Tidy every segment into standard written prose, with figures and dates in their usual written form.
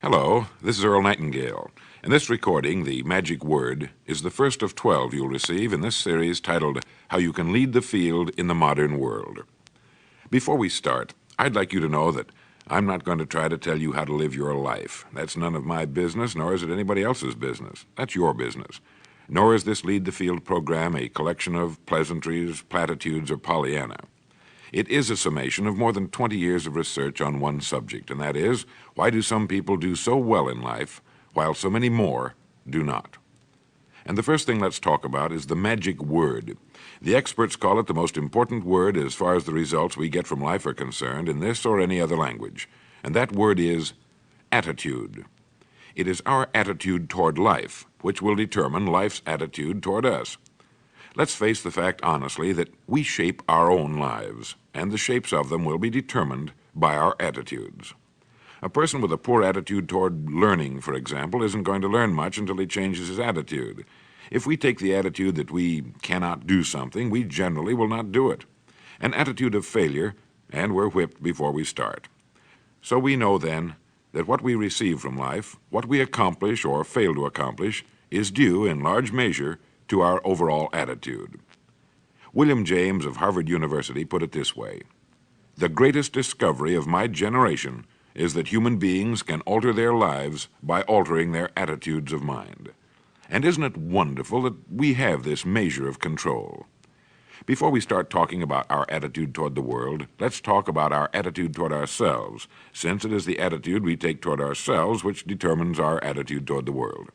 Hello, this is EARL Nightingale. In this recording, the magic word is the first of 12 you'll receive in this series titled, How You Can Lead the Field in the Modern World. Before we start, I'd like you to know that I'm not going to try to tell you how to live your life. That's none of my business, nor is it anybody else's business. That's your business. Nor is this Lead the Field program a collection of pleasantries, platitudes, or Pollyanna. It is a summation of more than 20 years of research on one subject, and that is, why do some people do so well in life, while so many more do not? And the first thing let's talk about is the magic word. The experts call it the most important word as far as the results we get from life are concerned in this or any other language, and that word is attitude. It is our attitude toward life which will determine life's attitude toward us. Let's face the fact honestly that we shape our own lives, and the shapes of them will be determined by our attitudes. A person with a poor attitude toward learning, for example, isn't going to learn much until he changes his attitude. If we take the attitude that we cannot do something, we generally will not do it. An attitude of failure, and we're whipped before we start. So we know then that what we receive from life, what we accomplish or fail to accomplish, is due in large measure to our overall attitude. William James of Harvard University put it this way: "The greatest discovery of my generation is that human beings can alter their lives by altering their attitudes of mind." And isn't it wonderful that we have this measure of control? Before we start talking about our attitude toward the world, let's talk about our attitude toward ourselves, since it is the attitude we take toward ourselves which determines our attitude toward the world.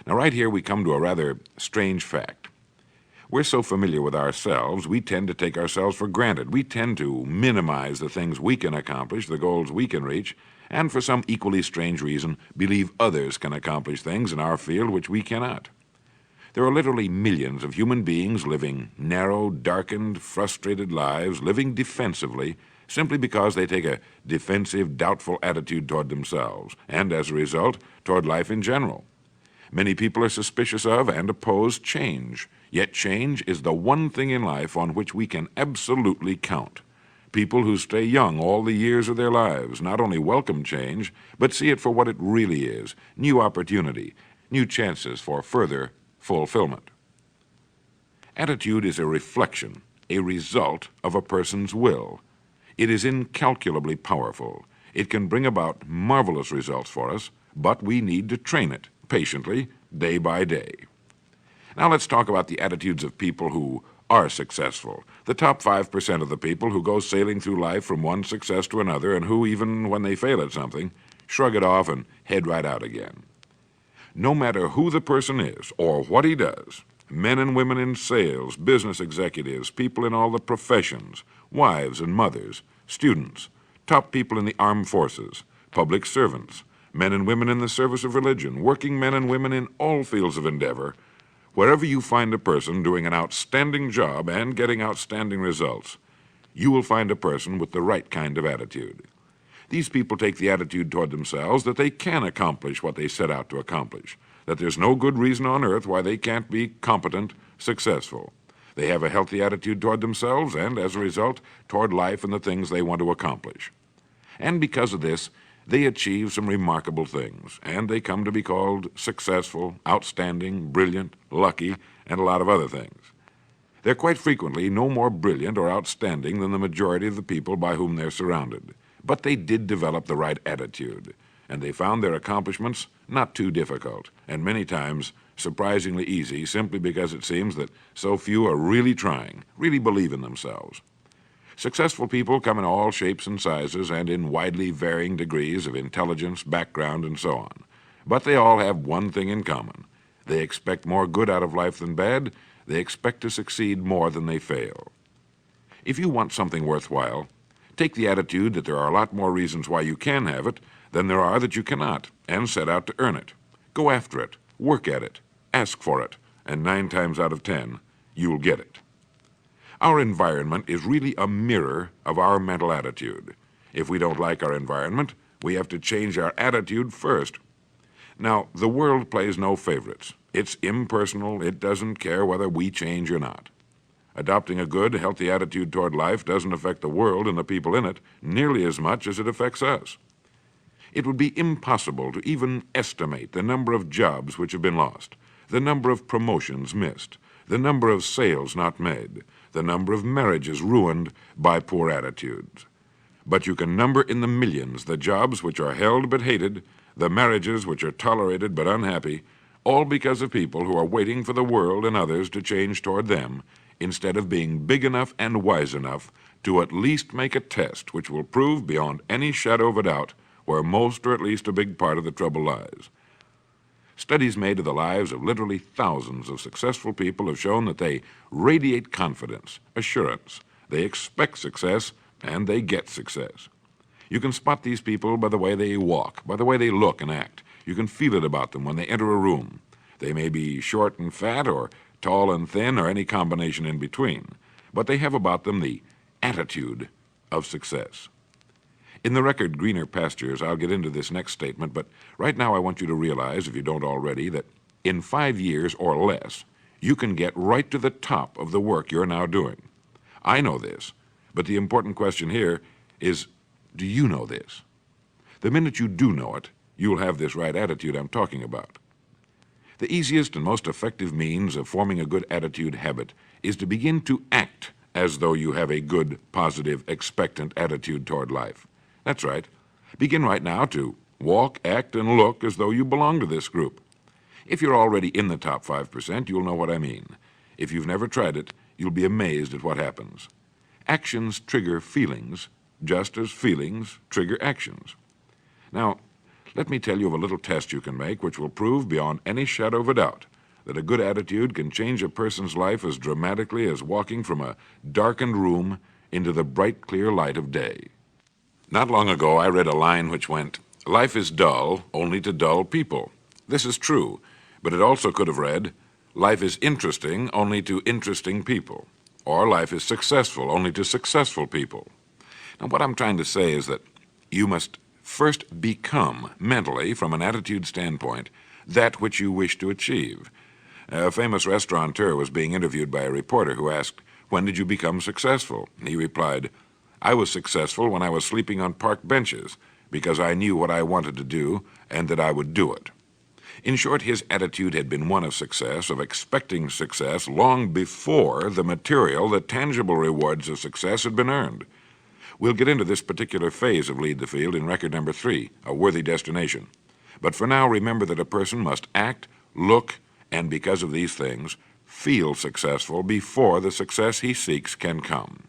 Now, right here we come to a rather strange fact. We're so familiar with ourselves, we tend to take ourselves for granted. We tend to minimize the things we can accomplish, the goals we can reach, and for some equally strange reason, believe others can accomplish things in our field which we cannot. There are literally millions of human beings living narrow, darkened, frustrated lives, living defensively, simply because they take a defensive, doubtful attitude toward themselves, and as a result, toward life in general. Many people are suspicious of and oppose change, yet change is the one thing in life on which we can absolutely count. People who stay young all the years of their lives not only welcome change, but see it for what it really is: new opportunity, new chances for further fulfillment. Attitude is a reflection, a result of a person's will. It is incalculably powerful. It can bring about marvelous results for us, but we need to train it patiently, day by day. Now let's talk about the attitudes of people who are successful, the top 5% of the people who go sailing through life from one success to another and who, even when they fail at something, shrug it off and head right out again. No matter who the person is or what he does, men and women in sales, business executives, people in all the professions, wives and mothers, students, top people in the armed forces, public servants, men and women in the service of religion, working men and women in all fields of endeavor, wherever you find a person doing an outstanding job and getting outstanding results, you will find a person with the right kind of attitude. These people take the attitude toward themselves that they can accomplish what they set out to accomplish, that there's no good reason on earth why they can't be competent, successful. They have a healthy attitude toward themselves and, as a result, toward life and the things they want to accomplish. And because of this, they achieve some remarkable things, and they come to be called successful, outstanding, brilliant, lucky, and a lot of other things. They're quite frequently no more brilliant or outstanding than the majority of the people by whom they're surrounded. But they did develop the right attitude, and they found their accomplishments not too difficult, and many times surprisingly easy, simply because it seems that so few are really trying, really believe in themselves. Successful people come in all shapes and sizes and in widely varying degrees of intelligence, background, and so on. But they all have one thing in common. They expect more good out of life than bad. They expect to succeed more than they fail. If you want something worthwhile, take the attitude that there are a lot more reasons why you can have it than there are that you cannot, and set out to earn it. Go after it, work at it, ask for it, and 9 times out of 10, you'll get it. Our environment is really a mirror of our mental attitude. If we don't like our environment, we have to change our attitude first. Now, the world plays no favorites. It's impersonal. It doesn't care whether we change or not. Adopting a good, healthy attitude toward life doesn't affect the world and the people in it nearly as much as it affects us. It would be impossible to even estimate the number of jobs which have been lost, the number of promotions missed, the number of sales not made, the number of marriages ruined by poor attitudes. But you can number in the millions the jobs which are held but hated, the marriages which are tolerated but unhappy, all because of people who are waiting for the world and others to change toward them, instead of being big enough and wise enough to at least make a test which will prove beyond any shadow of a doubt where most or at least a big part of the trouble lies. Studies made of the lives of literally thousands of successful people have shown that they radiate confidence, assurance, they expect success, and they get success. You can spot these people by the way they walk, by the way they look and act. You can feel it about them when they enter a room. They may be short and fat, or tall and thin, or any combination in between, but they have about them the attitude of success. In the record Greener Pastures, I'll get into this next statement, but right now I want you to realize, if you don't already, that in 5 years or less, you can get right to the top of the work you're now doing. I know this, but the important question here is, do you know this? The minute you do know it, you'll have this right attitude I'm talking about. The easiest and most effective means of forming a good attitude habit is to begin to act as though you have a good, positive, expectant attitude toward life. That's right. Begin right now to walk, act, and look as though you belong to this group. If you're already in the top 5%, you'll know what I mean. If you've never tried it, you'll be amazed at what happens. Actions trigger feelings, just as feelings trigger actions. Now, let me tell you of a little test you can make which will prove beyond any shadow of a doubt that a good attitude can change a person's life as dramatically as walking from a darkened room into the bright, clear light of day. Not long ago, I read a line which went, "Life is dull only to dull people." This is true, but it also could have read, "Life is interesting only to interesting people," or "Life is successful only to successful people." Now, what I'm trying to say is that you must first become, mentally, from an attitude standpoint, that which you wish to achieve. A famous restaurateur was being interviewed by a reporter who asked, "When did you become successful?" And he replied, "I was successful when I was sleeping on park benches, because I knew what I wanted to do and that I would do it." In short, his attitude had been one of success, of expecting success, long before the material, the tangible rewards of success had been earned. We'll get into this particular phase of Lead the Field in record number 3, A Worthy Destination. But for now, remember that a person must act, look, and because of these things, feel successful before the success he seeks can come.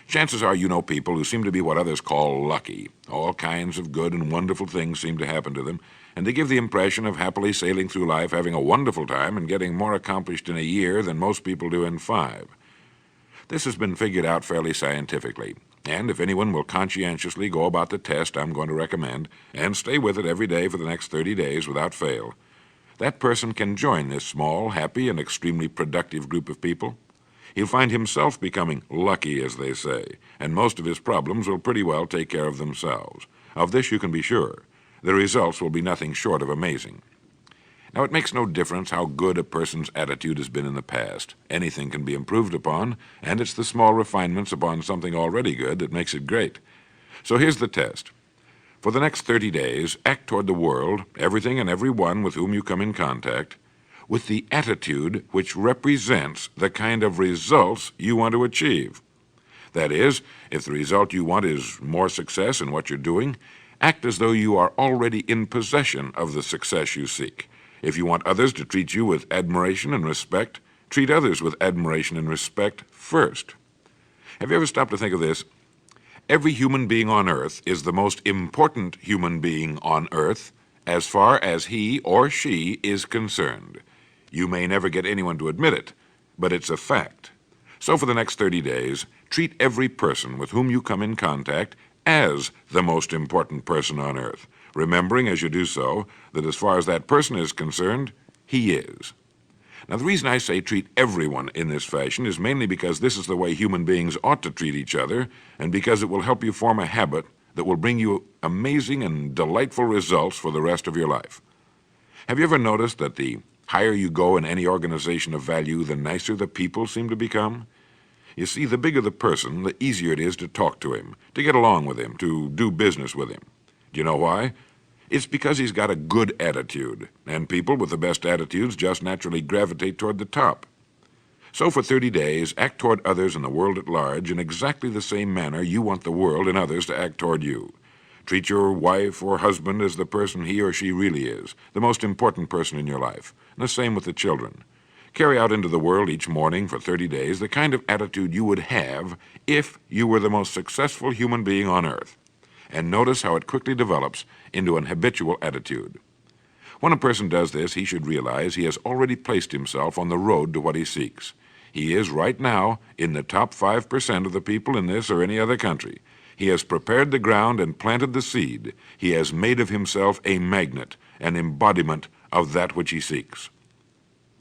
Chances are you know people who seem to be what others call lucky. All kinds of good and wonderful things seem to happen to them, and they give the impression of happily sailing through life, having a wonderful time, and getting more accomplished in a year than most people do in 5. This has been figured out fairly scientifically, and if anyone will conscientiously go about the test I'm going to recommend, and stay with it every day for the next 30 days without fail, that person can join this small, happy, and extremely productive group of people. He'll find himself becoming lucky, as they say, and most of his problems will pretty well take care of themselves. Of this you can be sure. The results will be nothing short of amazing. Now, it makes no difference how good a person's attitude has been in the past. Anything can be improved upon, and it's the small refinements upon something already good that makes it great. So here's the test. For the next 30 days, act toward the world, everything and everyone with whom you come in contact, with the attitude which represents the kind of results you want to achieve. That is, if the result you want is more success in what you're doing, act as though you are already in possession of the success you seek. If you want others to treat you with admiration and respect, treat others with admiration and respect first. Have you ever stopped to think of this? Every human being on earth is the most important human being on earth as far as he or she is concerned. You may never get anyone to admit it, but it's a fact. So for the next 30 days, treat every person with whom you come in contact as the most important person on earth, remembering as you do so that as far as that person is concerned, he is. Now, the reason I say treat everyone in this fashion is mainly because this is the way human beings ought to treat each other, and because it will help you form a habit that will bring you amazing and delightful results for the rest of your life. Have you ever noticed that the higher you go in any organization of value, the nicer the people seem to become? You see, the bigger the person, the easier it is to talk to him, to get along with him, to do business with him. Do you know why? It's because he's got a good attitude, and people with the best attitudes just naturally gravitate toward the top. So for 30 days, act toward others and the world at large in exactly the same manner you want the world and others to act toward you. Treat your wife or husband as the person he or she really is, the most important person in your life, and the same with the children. Carry out into the world each morning for 30 days the kind of attitude you would have if you were the most successful human being on earth. And notice how it quickly develops into an habitual attitude. When a person does this, he should realize he has already placed himself on the road to what he seeks. He is right now in the top 5% of the people in this or any other country. He has prepared the ground and planted the seed. He has made of himself a magnet, an embodiment of that which he seeks.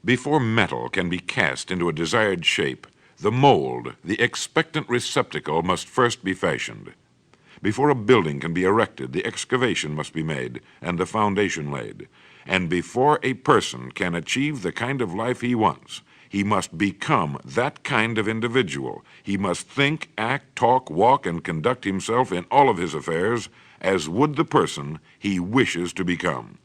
Before metal can be cast into a desired shape, the mold, the expectant receptacle, must first be fashioned. Before a building can be erected, the excavation must be made and the foundation laid. And before a person can achieve the kind of life he wants, he must become that kind of individual. He must think, act, talk, walk, and conduct himself in all of his affairs as would the person he wishes to become.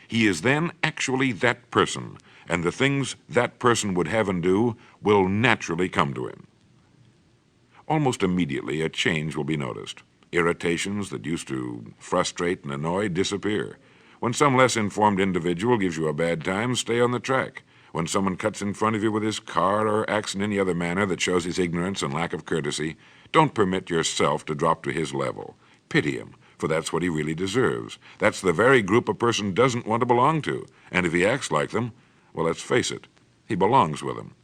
He is then actually that person, and the things that person would have and do will naturally come to him. Almost immediately, a change will be noticed. Irritations that used to frustrate and annoy disappear. When some less informed individual gives you a bad time, stay on the track. When someone cuts in front of you with his car or acts in any other manner that shows his ignorance and lack of courtesy, don't permit yourself to drop to his level. Pity him, for that's what he really deserves. That's the very group a person doesn't want to belong to. And if he acts like them, well, let's face it, he belongs with them.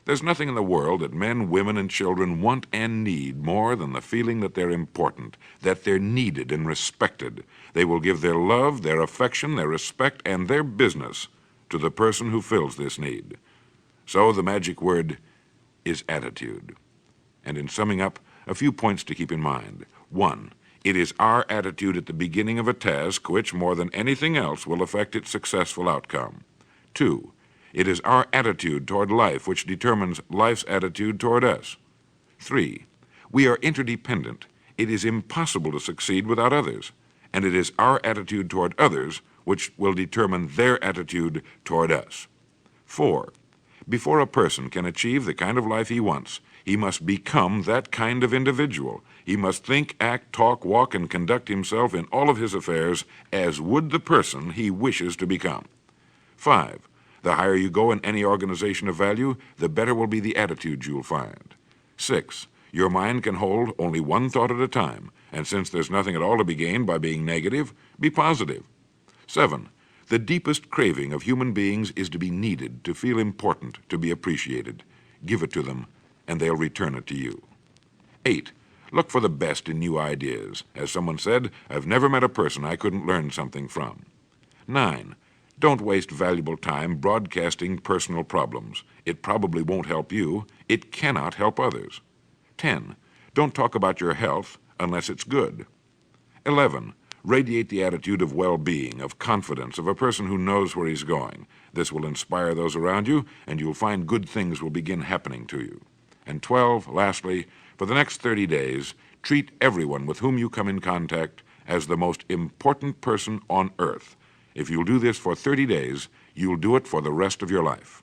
There's nothing in the world that men, women, and children want and need more than the feeling that they're important, that they're needed and respected. They will give their love, their affection, their respect, and their business to the person who fills this need. So the magic word is attitude. And in summing up, a few points to keep in mind. 1, it is our attitude at the beginning of a task which, more than anything else, will affect its successful outcome. 2, it is our attitude toward life which determines life's attitude toward us. 3, we are interdependent. It is impossible to succeed without others. And it is our attitude toward others which will determine their attitude toward us. 4, before a person can achieve the kind of life he wants, he must become that kind of individual. He must think, act, talk, walk, and conduct himself in all of his affairs as would the person he wishes to become. 5, the higher you go in any organization of value, the better will be the attitudes you'll find. 6, your mind can hold only one thought at a time, and since there's nothing at all to be gained by being negative, be positive. 7, the deepest craving of human beings is to be needed, to feel important, to be appreciated. Give it to them, and they'll return it to you. 8, look for the best in new ideas. As someone said, I've never met a person I couldn't learn something from. 9, don't waste valuable time broadcasting personal problems. It probably won't help you. It cannot help others. 10, don't talk about your health unless it's good. 11, radiate the attitude of well-being, of confidence, of a person who knows where he's going. This will inspire those around you, and you'll find good things will begin happening to you. And 12, lastly, for the next 30 days, treat everyone with whom you come in contact as the most important person on earth. If you'll do this for 30 days, you'll do it for the rest of your life.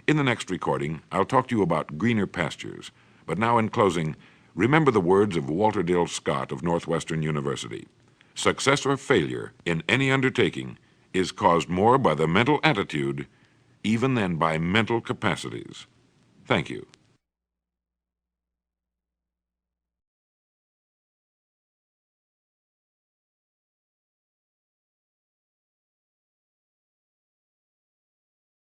In the next recording, I'll talk to you about greener pastures. But now in closing, remember the words of Walter Dill Scott of Northwestern University. Success or failure in any undertaking is caused more by the mental attitude even than by mental capacities. Thank you.